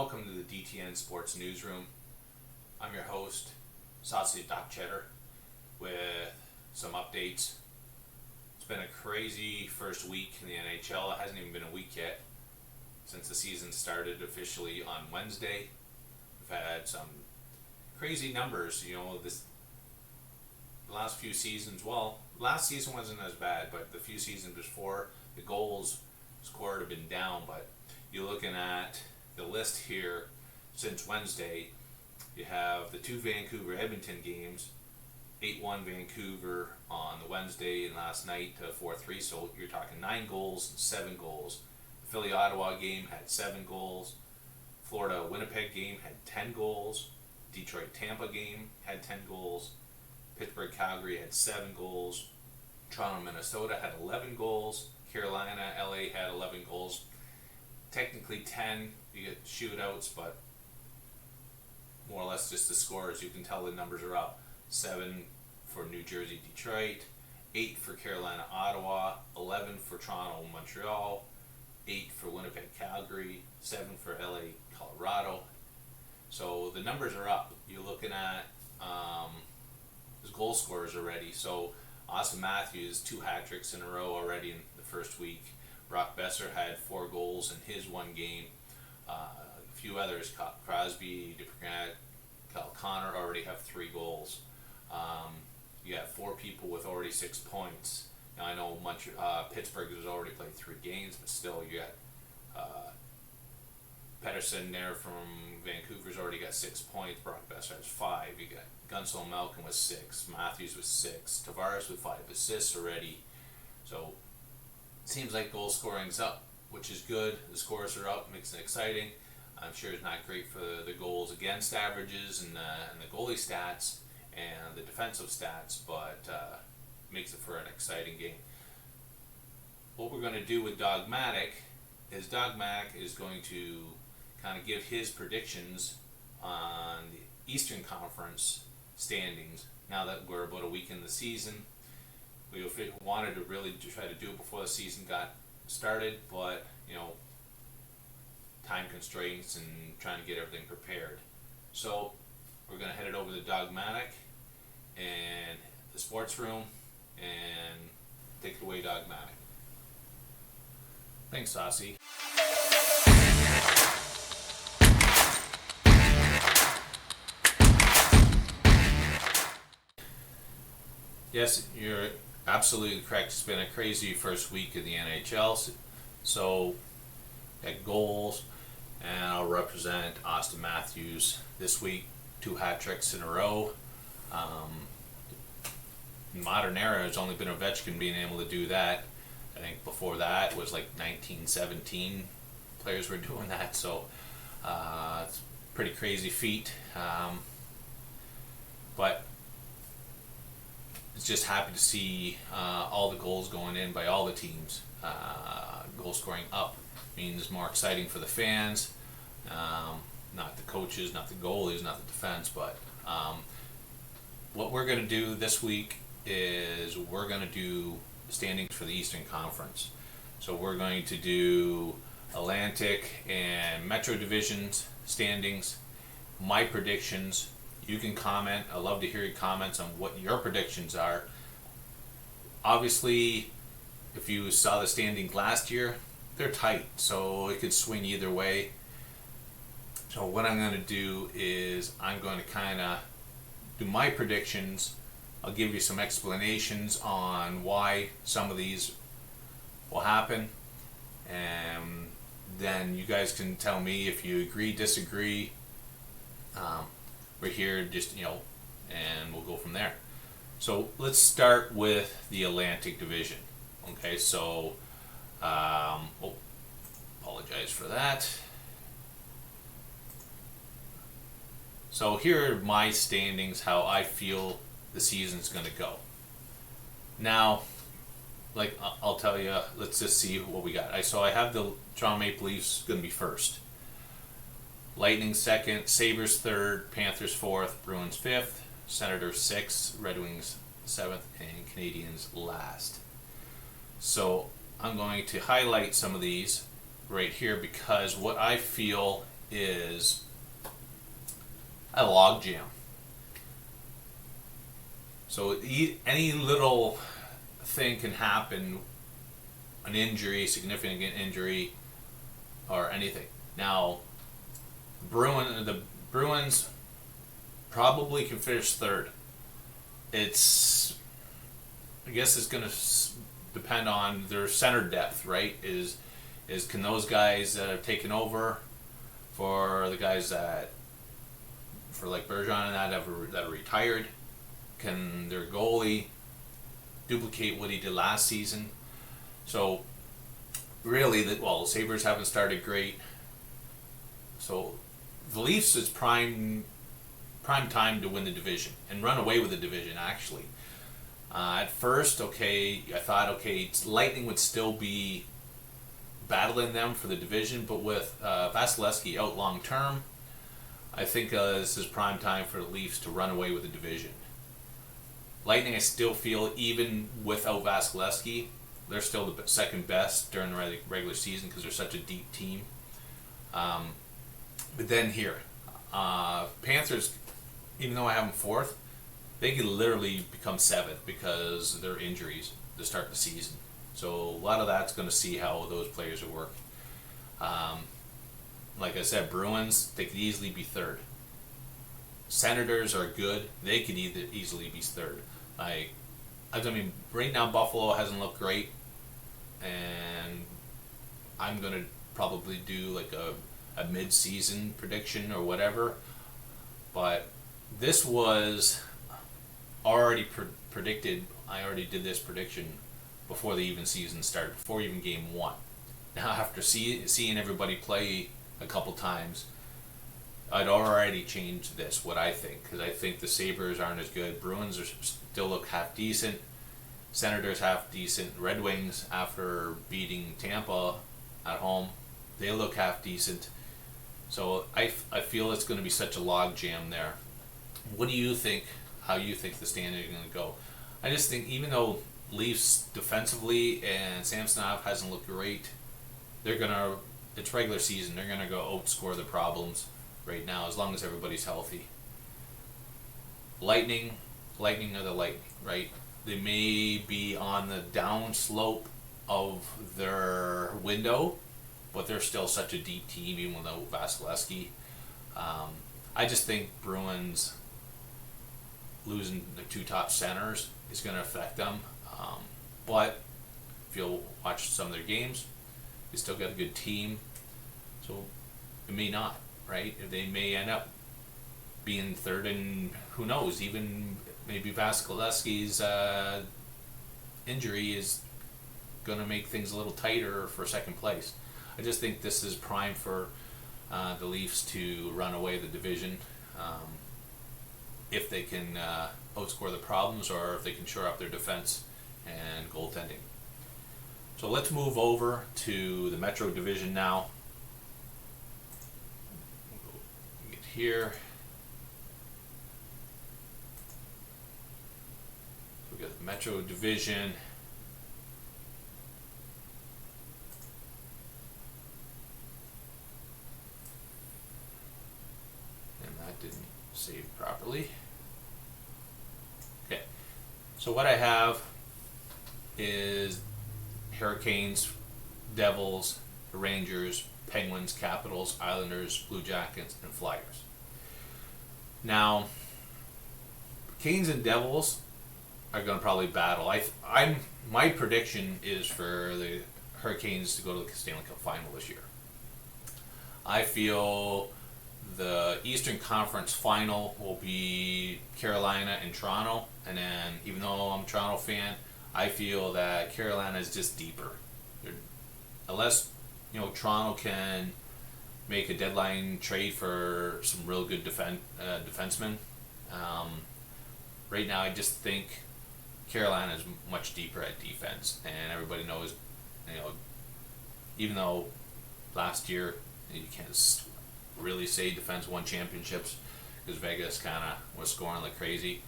Welcome to the DTN Sports Newsroom. I'm your host, Saucy Doc Cheddar, with some updates. It's been a crazy first week in the NHL. It hasn't even been a week yet since the season started officially on Wednesday. We've had some crazy numbers. The last few seasons, last season wasn't as bad, but the few seasons before, the goals scored have been down. But you're looking at the list here since Wednesday. You have the two Vancouver-Edmonton games, 8-1 Vancouver on the Wednesday, and last night 4-3, so you're talking 9 goals and 7 goals. The Philly-Ottawa game had 7 goals. Florida-Winnipeg game had 10 goals. Detroit-Tampa game had 10 goals. Pittsburgh-Calgary had 7 goals. Toronto-Minnesota had 11 goals. Carolina-LA had 11 goals. Technically 10, you get shootouts, but more or less just the scores. You can tell the numbers are up. 7 for New Jersey, Detroit, 8 for Carolina, Ottawa, 11 for Toronto, Montreal, 8 for Winnipeg, Calgary, 7 for LA, Colorado. So the numbers are up. You're looking at there's goal scorers already. So Austin Matthews, 2 hat tricks in a row already in the first week. Brock Besser had 4 goals in his one game. A few others, Crosby, DeBrincat, Kyle Connor already have 3 goals. You got 4 people with already 6 points. Now I know Pittsburgh has already played 3 games, but still you got Pettersson there from Vancouver's already got 6 points. Brock Besser has 5. You got Gunsel Malkin with 6. Matthews with 6. Tavares with 5 assists already. So it seems like goal scoring's up, which is good. The scores are up, makes it exciting. I'm sure it's not great for the goals against averages and the goalie stats and the defensive stats, but makes it for an exciting game. What we're going to do with Dogmatic is going to kind of give his predictions on the Eastern Conference standings now that we're about a week in the season. We wanted to really try to do it before the season got started, but time constraints and trying to get everything prepared. So we're going to head it over to Dogmatic and the sports room and take it away, Dogmatic. Thanks, Saucy. Yes, you're absolutely correct. It's been a crazy first week of the NHL. So, at goals, and I'll represent Austin Matthews this week. 2 hat tricks in a row. In modern era, it's only been Ovechkin being able to do that. I think before that was like 1917 players were doing that. So, it's a pretty crazy feat. But it's just happy to see all the goals going in by all the teams. Goal scoring up means more exciting for the fans, not the coaches, not the goalies, not the defense. But what we're going to do this week is we're going to do standings for the Eastern Conference. So we're going to do Atlantic and Metro Divisions standings, my predictions. You can comment. I love to hear your comments on what your predictions are. Obviously, if you saw the standings last year, they're tight, so it could swing either way. So what I'm going to do is I'm going to kind of do my predictions. I'll give you some explanations on why some of these will happen, and then you guys can tell me if you agree, disagree. We're here just, and we'll go from there. So let's start with the Atlantic Division. Okay, so, apologize for that. So here are my standings, how I feel the season's going to go. Now, I'll tell you, let's just see what we got. I have the Toronto Maple Leafs going to be first. Lightning second, Sabres third, Panthers fourth, Bruins fifth, Senators sixth, Red Wings seventh, and Canadiens last. So I'm going to highlight some of these right here because what I feel is a log jam. So any little thing can happen, an injury, significant injury, or anything. Now, the Bruins probably can finish third. I guess it's going to depend on their center depth, right? Is can those guys that have taken over for the guys for like Bergeron and that are retired, can their goalie duplicate what he did last season? So really, the Sabres haven't started great. So the Leafs is prime time to win the division and run away with the division, actually. At first, I thought, Lightning would still be battling them for the division, but with Vasilevsky out long term, I think this is prime time for the Leafs to run away with the division. Lightning, I still feel, even without Vasilevsky, they're still the second best during the regular season because they're such a deep team. But then here, Panthers, even though I have them fourth, they could literally become seventh because of their injuries to start the season. So a lot of that's going to see how those players will work. Like I said, Bruins, they could easily be third. Senators are good. They could easily be third. Right now Buffalo hasn't looked great, and I'm going to probably do like a mid-season prediction or whatever. But this was already predicted. I already did this prediction before the even season started, before even game one. Now, after seeing everybody play a couple times, I'd already changed this, what I think, because I think the Sabres aren't as good. Bruins still look half decent. Senators half decent. Red Wings, after beating Tampa at home, they look half decent. So I feel it's going to be such a log jam there. What do you think? How you think the standing is going to go? I just think even though Leafs defensively and Samsonov hasn't looked great, it's regular season. They're gonna go outscore the problems right now as long as everybody's healthy. Lightning are the Lightning, right? They may be on the down slope of their window, but they're still such a deep team even without Vasilevsky. I just think Bruins losing the two top centers is going to affect them. But if you'll watch some of their games, they still got a good team. So it may not, right? They may end up being third, and who knows, even maybe Vasilevsky's injury is going to make things a little tighter for second place. I just think this is prime for the Leafs to run away the division if they can outscore the problems or if they can shore up their defense and goaltending. So let's move over to the Metro Division now. Get here. So we got the Metro Division. And that didn't save properly. Okay. So what I have is Hurricanes, Devils, Rangers, Penguins, Capitals, Islanders, Blue Jackets, and Flyers. Now, Canes and Devils are going to probably battle. My prediction is for the Hurricanes to go to the Stanley Cup Final this year. I feel the Eastern Conference Final will be Carolina and Toronto, and then even though I'm a Toronto fan, I feel that Carolina is just deeper. Unless Toronto can make a deadline trade for some real good defensemen. Right now, I just think Carolina is much deeper at defense, and everybody knows, even though last year you can't really say defense won championships because Vegas kind of was scoring like crazy.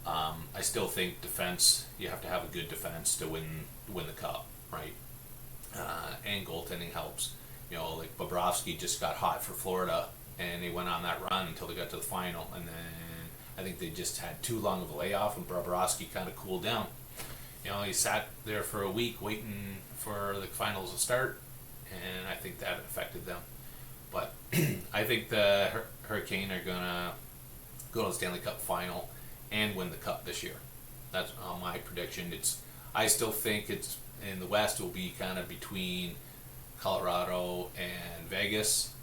I still think defense, you have to have a good defense to win the cup, right? And goaltending helps. You know, like Bobrovsky just got hot for Florida, and they went on that run until they got to the final, and then I think they just had too long of a layoff, and Bobrovsky kind of cooled down. You know, he sat there for a week waiting for the finals to start, and I think that affected them. But I think the Hurricane are gonna go to the Stanley Cup final and win the cup this year. That's my prediction. I still think it's in the West. It will be kind of between Colorado and Vegas,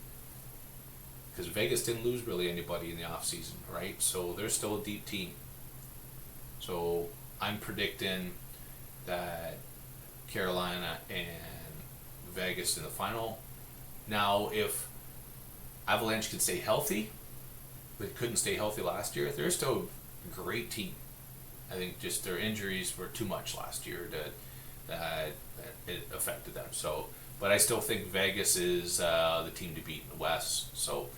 because Vegas didn't lose really anybody in the offseason, right? So they're still a deep team. So I'm predicting that Carolina and Vegas in the final. Now, if Avalanche can stay healthy, but couldn't stay healthy last year, they're still a great team. I think just their injuries were too much last year that it affected them. So, but I still think Vegas is the team to beat in the West. So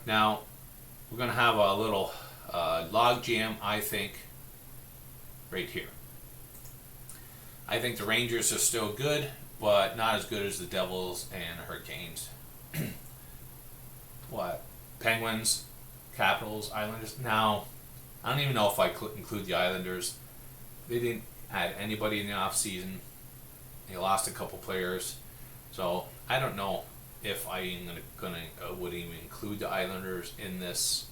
now we're going to have a little log jam, I think, right here. I think the Rangers are still good, but not as good as the Devils and Hurricanes. What? Penguins, Capitals, Islanders. Now, I don't even know if I could include the Islanders. They didn't add anybody in the offseason. They lost a couple players. So I don't know if I would even include the Islanders in this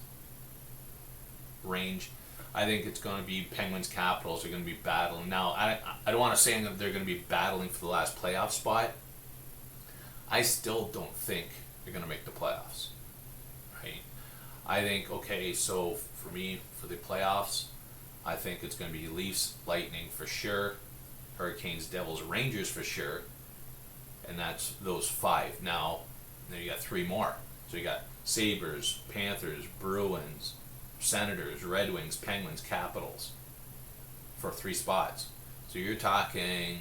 range. I think it's going to be Penguins, Capitals are going to be battling. Now, I don't want to say that they're going to be battling for the last playoff spot. I still don't think they're going to make the playoffs. Right? I think, okay, so for me, for the playoffs, I think it's going to be Leafs, Lightning for sure, Hurricanes, Devils, Rangers for sure, and that's those five. Now you got three more. So you got Sabres, Panthers, Bruins, Senators, Red Wings, Penguins, Capitals for 3 spots. So you're talking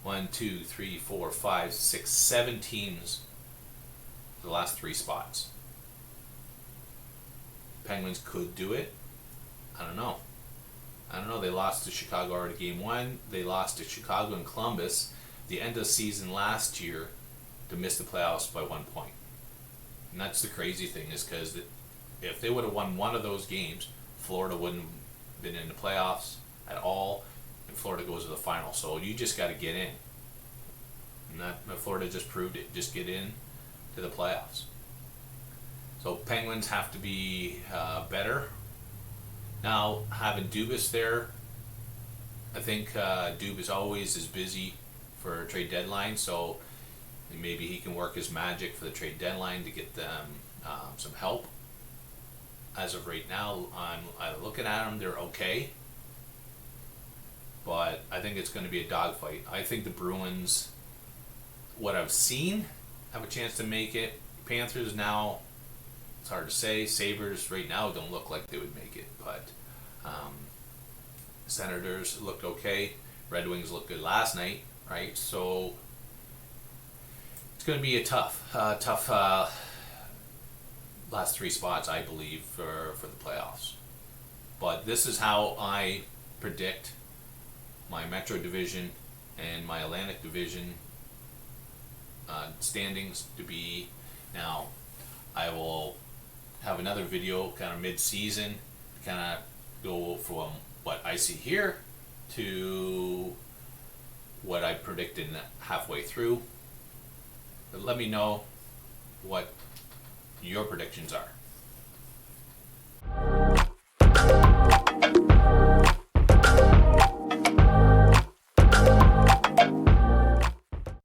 1, 2, 3, 4, 5, 6, 7 teams for the last 3 spots. Penguins could do it. I don't know. They lost to Chicago already game 1. They lost to Chicago and Columbus the end of the season last year to miss the playoffs by 1 point. And that's the crazy thing, is because if they would have won one of those games, Florida wouldn't have been in the playoffs at all, and Florida goes to the final. So you just got to get in. And Florida just proved it. Just get in to the playoffs. So Penguins have to be better. Now, having Dubas there, I think Dubas always is busy for a trade deadline, so maybe he can work his magic for the trade deadline to get them some help. As of right now, I'm looking at them, they're okay. But I think it's going to be a dogfight. I think the Bruins, what I've seen, have a chance to make it. Panthers now, it's hard to say. Sabres right now don't look like they would make it, but Senators looked okay. Red Wings looked good last night, right? So it's going to be a tough last 3 spots, I believe, for the playoffs. But this is how I predict my Metro Division and my Atlantic Division standings to be. Now, I will have another video kind of mid-season, kind of go from what I see here to what I predicted halfway through. But let me know what your predictions are.